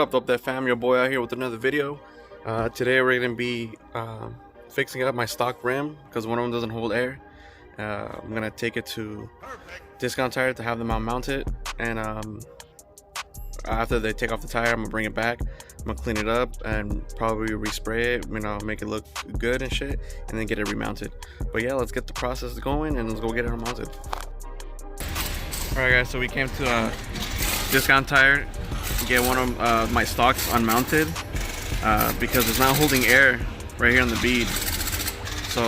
up there, fam? Your boy out here with another video. Today we're gonna be fixing up my stock rim because one of them doesn't hold air. I'm gonna take it to Discount Tire to have them mount it, and after they take off the tire, I'm gonna bring it back. I'm gonna clean it up and probably respray it, you know, make it look good and shit, and then get it remounted. But yeah, let's get the process going and let's go get it mounted. Alright guys, so we came to Discount Tire to get one of my stocks unmounted because it's not holding air right here on the bead. So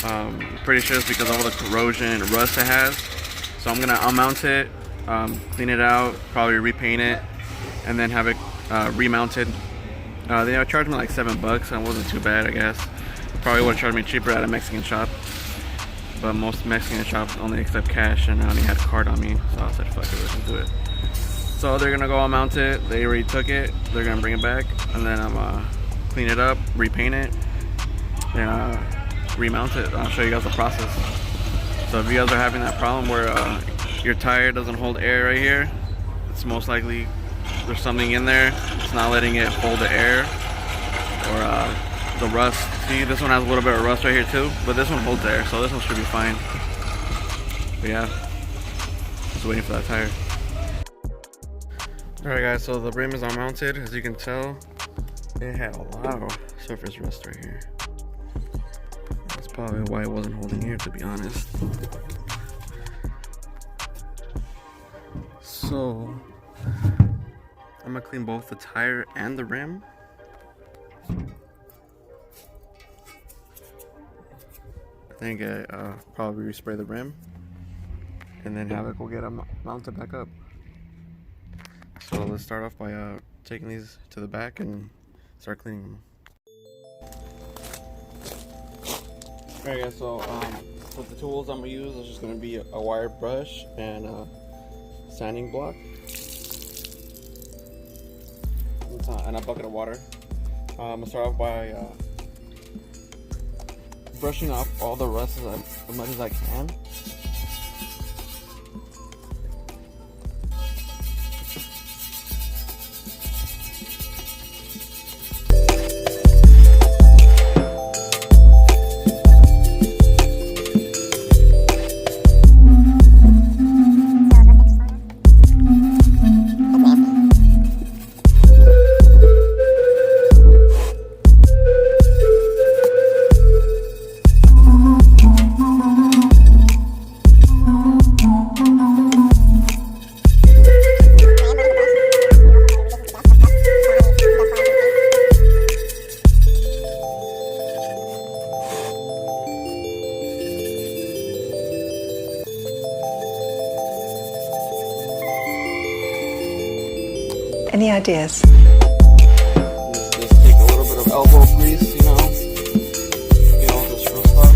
I'm pretty sure it's because of all the corrosion and rust it has. So I'm gonna unmount it, clean it out, probably repaint it, and then have it remounted. They charged me like $7 and it wasn't too bad, I guess. Probably would have charged me cheaper at a Mexican shop, but most Mexican shops only accept cash, and I only had a card on me, so I said fuck it, let's do it. So they're gonna go unmount it. They already took it. They're gonna bring it back, and then I'm clean it up, repaint it, and remount it. I'll show you guys the process. So if you guys are having that problem where your tire doesn't hold air right here, it's most likely there's something in there. It's not letting it hold the air, or the rust. See, this one has a little bit of rust right here too, but this one holds air, so this one should be fine. But yeah, just waiting for that tire. Alright guys, so the rim is unmounted. As you can tell, it had a lot of surface rust right here. That's probably why it wasn't holding air, to be honest. So I'm gonna clean both the tire and the rim. I think I probably respray the rim and then have it go get them mounted back up. So let's start off by taking these to the back and start cleaning them. Alright guys, so with the tools I'm gonna use, it's just gonna be a wire brush and a sanding block and a bucket of water. I'm gonna start off by brushing off all the rust as much as I can. Any ideas? Just take a little bit of elbow grease, you know, get all this rust off.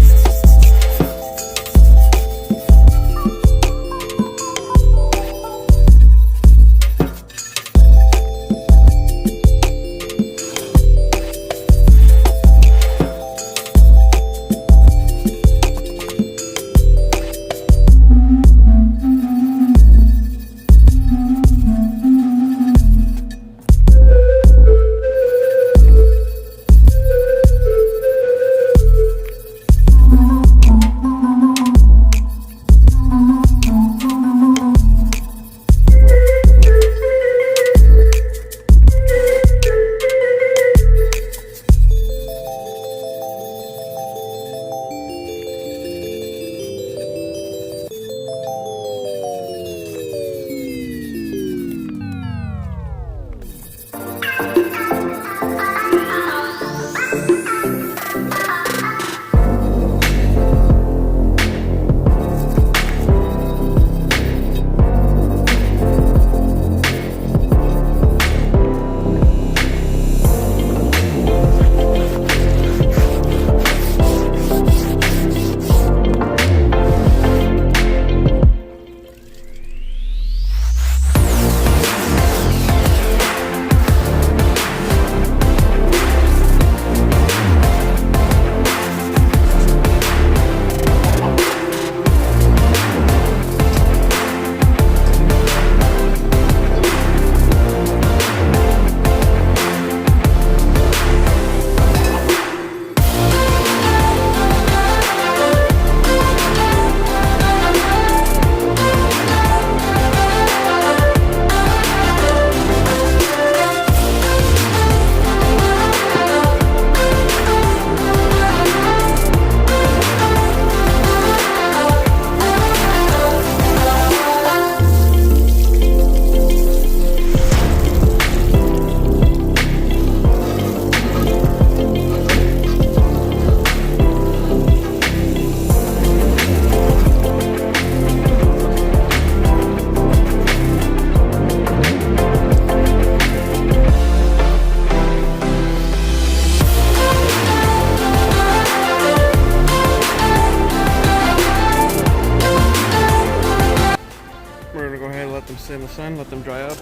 Alright, let them sit in the sun, let them dry up.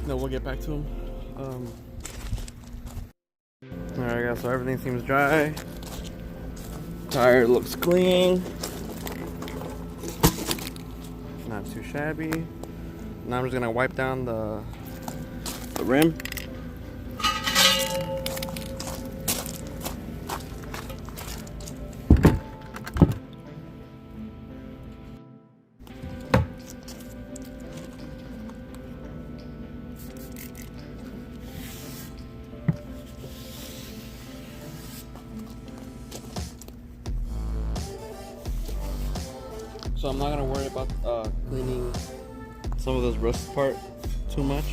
Then we'll get back to them. Alright guys, so everything seems dry. Tire looks clean. Not too shabby. Now I'm just gonna wipe down the rim. So I'm not gonna worry about cleaning some of this rust part too much.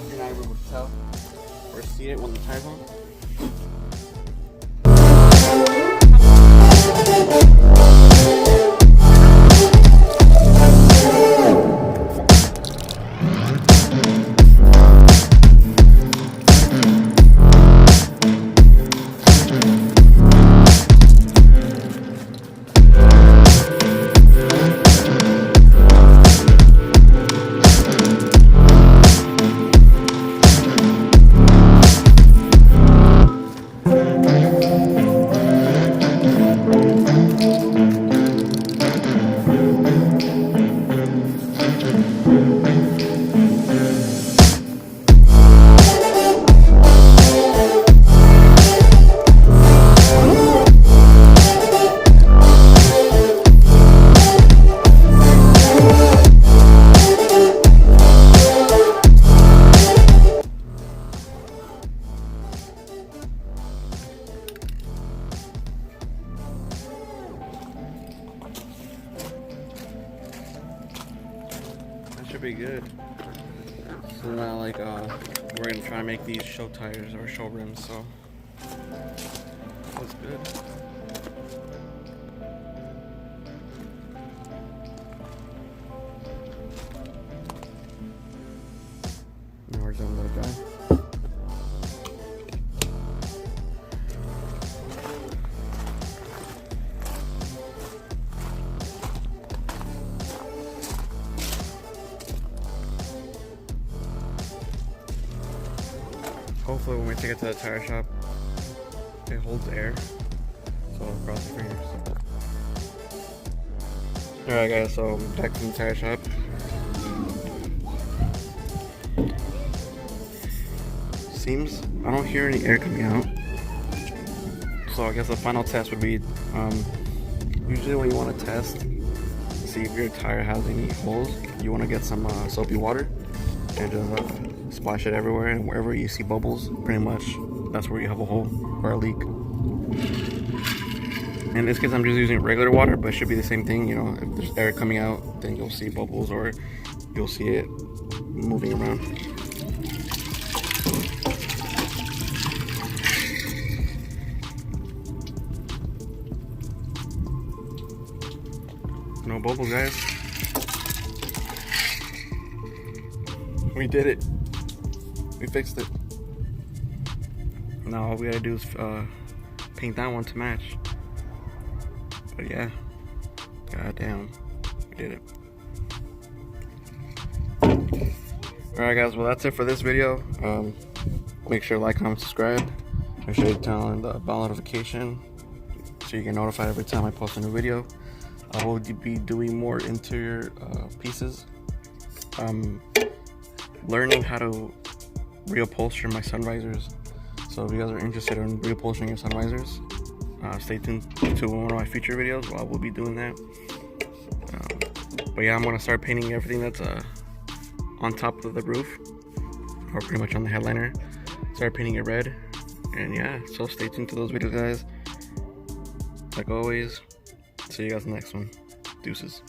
You're not able to tell or see it when the tire's on. Should be good. So now like we're gonna try to make these show tires or show rims, so that's good. Now we're done with the guy. Hopefully when we take it to the tire shop, it holds air. So I'll cross the fingers. Alright guys, so I'm back from the tire shop. Seems I don't hear any air coming out. So I guess the final test would be, usually when you want to test, see if your tire has any holes, you want to get some soapy water and just splash it everywhere, and wherever you see bubbles, pretty much that's where you have a hole or a leak. In this case I'm just using regular water, but it should be the same thing. You know, if there's air coming out, then you'll see bubbles or you'll see it moving around. No bubbles, guys. We did it. We fixed it. Now all we gotta do is paint that one to match. But yeah, goddamn, we did it. Alright guys, well that's it for this video. Make sure to like, comment, subscribe. Make sure you turn on the bell notification so you get notified every time I post a new video. I will be doing more interior pieces. Learning how to reupholster my sun visors. So if you guys are interested in reupholstering your sun visors, stay tuned to one of my future videos. I will be doing that. But yeah, I'm gonna start painting everything that's on top of the roof, or pretty much on the headliner. Start painting it red, and yeah, so stay tuned to those videos, guys. Like always, see you guys in the next one. Deuces.